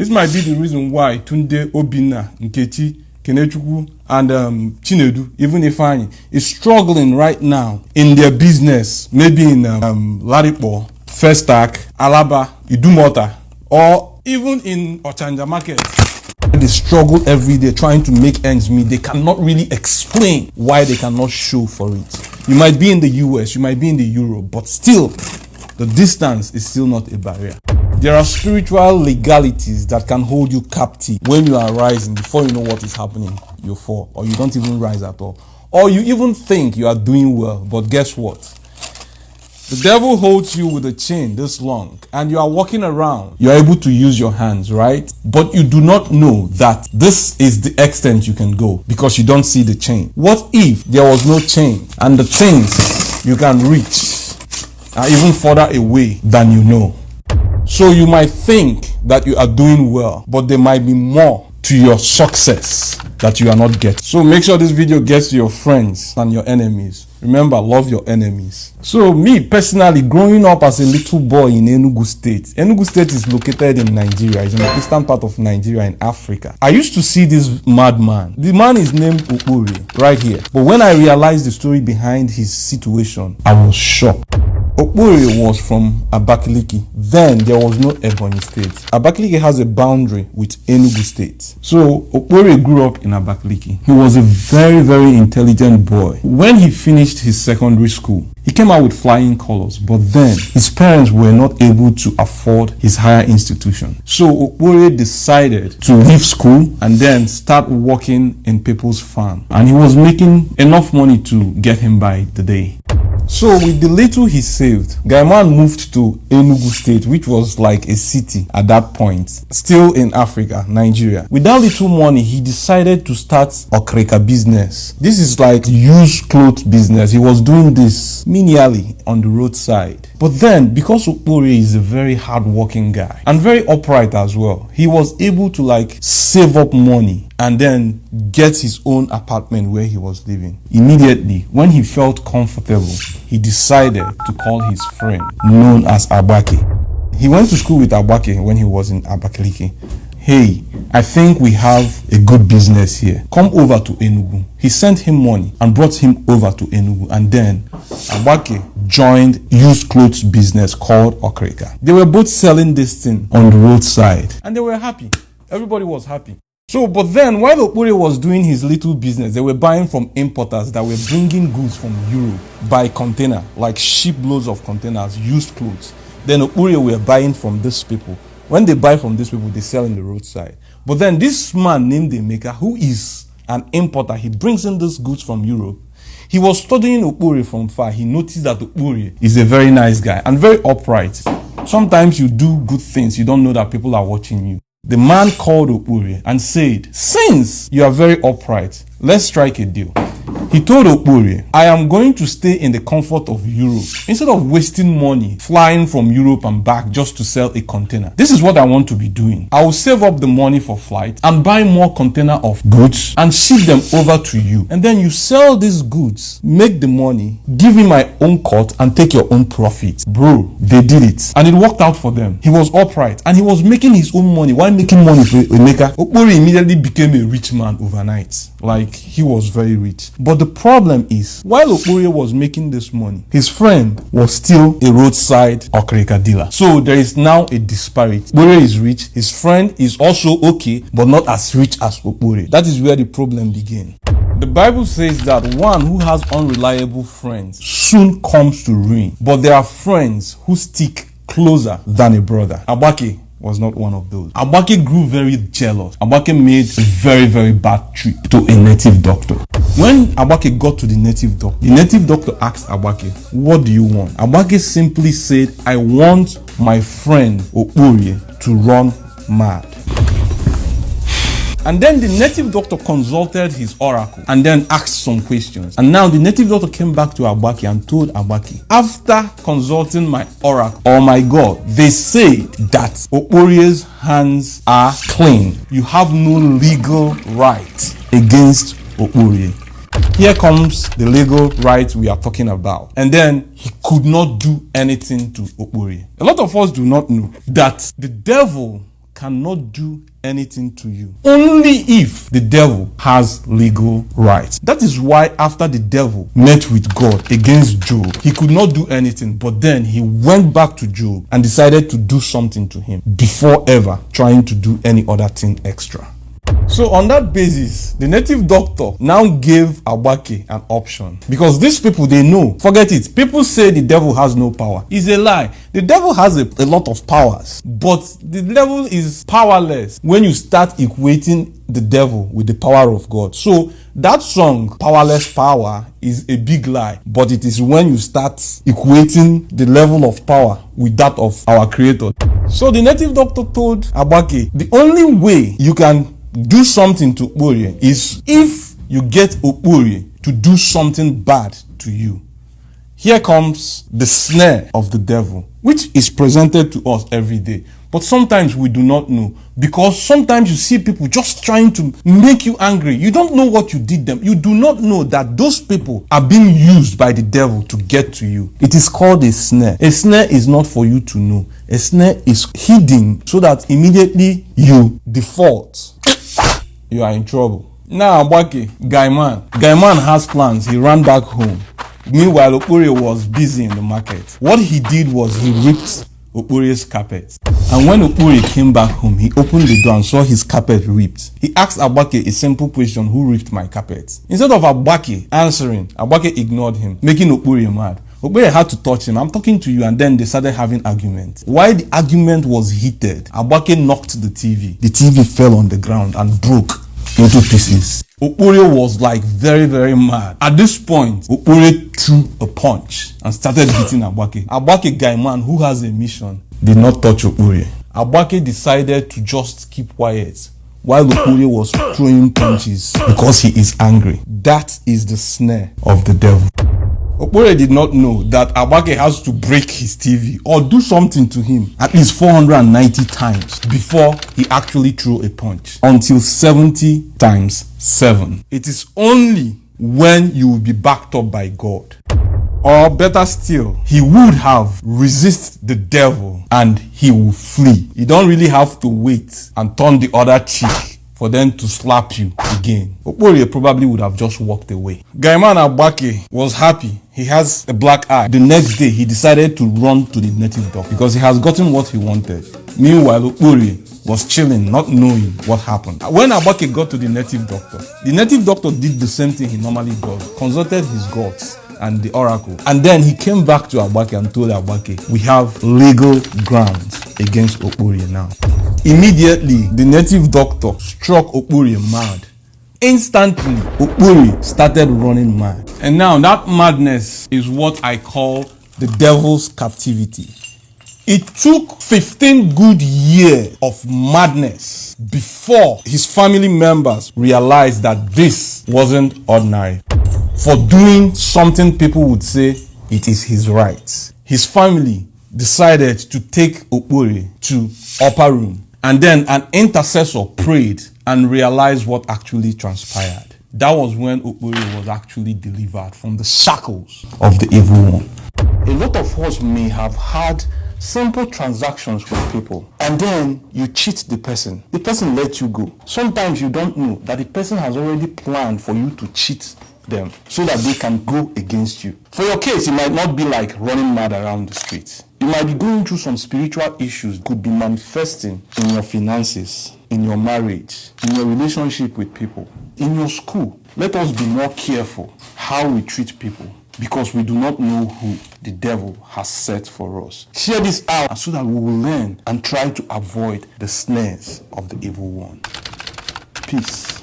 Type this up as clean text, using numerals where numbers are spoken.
This might be the reason why Tunde, Obinna, Nkechi, Kenechukwu, and Chinedu, even Ifeanyi, is struggling right now in their business, maybe in Ladipo, Festac, Alaba, Idumota, or even in Ochanja Market. They struggle every day trying to make ends meet. They cannot really explain why they cannot show for it. You might be in the US, you might be in the Europe, but still, the distance is still not a barrier. There are spiritual legalities that can hold you captive when you are rising. Before you know what is happening, you fall, or you don't even rise at all. Or you even think you are doing well, but guess what? The devil holds you with a chain this long, and you are walking around. You are able to use your hands, right? But you do not know that this is the extent you can go because you don't see the chain. What if there was no chain and the things you can reach are even further away than you know? So you might think that you are doing well, but there might be more to your success that you are not getting. So make sure this video gets to your friends and your enemies. Remember, love your enemies. So me personally, growing up as a little boy in Enugu State. Enugu State is located in Nigeria. It's in the eastern part of Nigeria in Africa. I used to see this madman. The man is named Okpori, right here. But when I realized the story behind his situation, I was shocked. Okpori was from Abakaliki. Then there was no Ebonyi State. Abakaliki has a boundary with Enugu State. So Okpori grew up in Abakaliki. He was a very, very intelligent boy. When he finished his secondary school, he came out with flying colors, but then his parents were not able to afford his higher institution. So Okpori decided to leave school and then start working in people's farm. And he was making enough money to get him by the day. So with the little he saved, Gaiman moved to Enugu State, which was like a city at that point, still in Africa, Nigeria. With that little money, he decided to start Okreka business. This is like used clothes business. He was doing this menially on the roadside. But then, because Okpori is a very hardworking guy and very upright as well, he was able to like save up money and then get his own apartment where he was living. Immediately, when he felt comfortable, he decided to call his friend known as Abake. He went to school with Abake when he was in Abakaliki. Hey, I think we have a good business here. Come over to Enugu. He sent him money and brought him over to Enugu. And then Abake joined used clothes business called Okreka. They were both selling this thing on the roadside. And they were happy. Everybody was happy. So, but then while Okpori was doing his little business, they were buying from importers that were bringing goods from Europe by container, like shiploads of containers, used clothes. Then Okpori were buying from these people. When they buy from these people, they sell in the roadside. But then this man named Emeka, who is an importer, he brings in these goods from Europe. He was studying Okpori from far. He noticed that Okpori is a very nice guy and very upright. Sometimes you do good things, you don't know that people are watching you. The man called Okpori and said, since you are very upright, let's strike a deal. He told Okpori, I am going to stay in the comfort of Europe instead of wasting money flying from Europe and back just to sell a container. This is what I want to be doing. I will save up the money for flight and buy more container of goods and ship them over to you. And then you sell these goods, make the money, give me my own cut and take your own profit. Bro, they did it. And it worked out for them. He was upright and he was making his own money. While making money for Emeka, Okpori immediately became a rich man overnight. Like, he was very rich. But the problem is, while Okpori was making this money, his friend was still a roadside Okreka dealer. So there is now a disparity. Okpori is rich, his friend is also okay, but not as rich as Okpori. That is where the problem began. The Bible says that one who has unreliable friends soon comes to ruin, but there are friends who stick closer than a brother. Abake was not one of those. Abake grew very jealous. Abake made a very, very bad trip to a native doctor. When Abake got to the native doctor asked Abake, what do you want? Abake simply said, I want my friend Okpori to run mad. And then the native doctor consulted his oracle and then asked some questions. And now the native doctor came back to Abake and told Abake, after consulting my oracle or my God, they say that Okpori's hands are clean. You have no legal right against Okpori. Here comes the legal right we are talking about. And then he could not do anything to Okpori. A lot of us do not know that the devil cannot do anything to you only if the devil has legal rights. That is why after the devil met with God against Job, he could not do anything, but then he went back to Job and decided to do something to him before ever trying to do any other thing extra. So on that basis, the native doctor now gave Agbake an option. Because these people, they know. Forget it. People say the devil has no power. It's a lie. The devil has a lot of powers. But the devil is powerless when you start equating the devil with the power of God. So that song, Powerless Power, is a big lie. But it is when you start equating the level of power with that of our Creator. So the native doctor told Agbake, the only way you can do something to Okporie is if you get Okporie to do something bad to you. Here comes the snare of the devil, which is presented to us every day. But sometimes we do not know, because sometimes you see people just trying to make you angry. You don't know what you did them. You do not know that those people are being used by the devil to get to you. It is called a snare. A snare is not for you to know. A snare is hidden so that immediately you default, you are in trouble. Now Agbake, Guy man has plans. He ran back home. Meanwhile, Okporie was busy in the market. What he did was he ripped Okporie's carpet. And when Okporie came back home, he opened the door and saw his carpet ripped. He asked Agbake a simple question: who ripped my carpet? Instead of Agbake answering, Agbake ignored him, making Okporie mad. Okporie had to touch him. I'm talking to you, and then they started having argument. While the argument was heated, Agbake knocked the TV. The TV fell on the ground and broke into pieces. Okporie was like very, very mad. At this point, Okporie threw a punch and started beating Agbake. Agbake, Guy man who has a mission, did not touch Okporie. Agbake decided to just keep quiet while Okporie was throwing punches because he is angry. That is the snare of the devil. Okporie did not know that Agbake has to break his TV or do something to him at least 490 times before he actually threw a punch, until 70 times 7. It is only when you will be backed up by God. Or better still, he would have resisted the devil and he will flee. You don't really have to wait and turn the other cheek for them to slap you again. Okporie probably would have just walked away. Gaiman Agbake was happy. He has a black eye. The next day, he decided to run to the native doctor because he has gotten what he wanted. Meanwhile, Okporie was chilling, not knowing what happened. When Agbake got to the native doctor did the same thing he normally does, consulted his gods and the oracle. And then he came back to Agbake and told Agbake, we have legal grounds against Okporie now. Immediately, the native doctor struck Okporie mad. Instantly, Okporie started running mad. And now that madness is what I call the devil's captivity. It took 15 good years of madness before his family members realized that this wasn't ordinary. For doing something people would say it is his right, his family decided to take Okporie to upper room. And then an intercessor prayed and realized what actually transpired. That was when Okporie was actually delivered from the shackles of the evil one. A lot of us may have had simple transactions with people, and then you cheat the person. The person lets you go. Sometimes you don't know that the person has already planned for you to cheat them so that they can go against you. For your case, it might not be like running mad around the streets. You might be going through some spiritual issues, could be manifesting in your finances, in your marriage, in your relationship with people, in your school. Let us be more careful how we treat people, because we do not know who the devil has set for us. Share this out so that we will learn and try to avoid the snares of the evil one. Peace.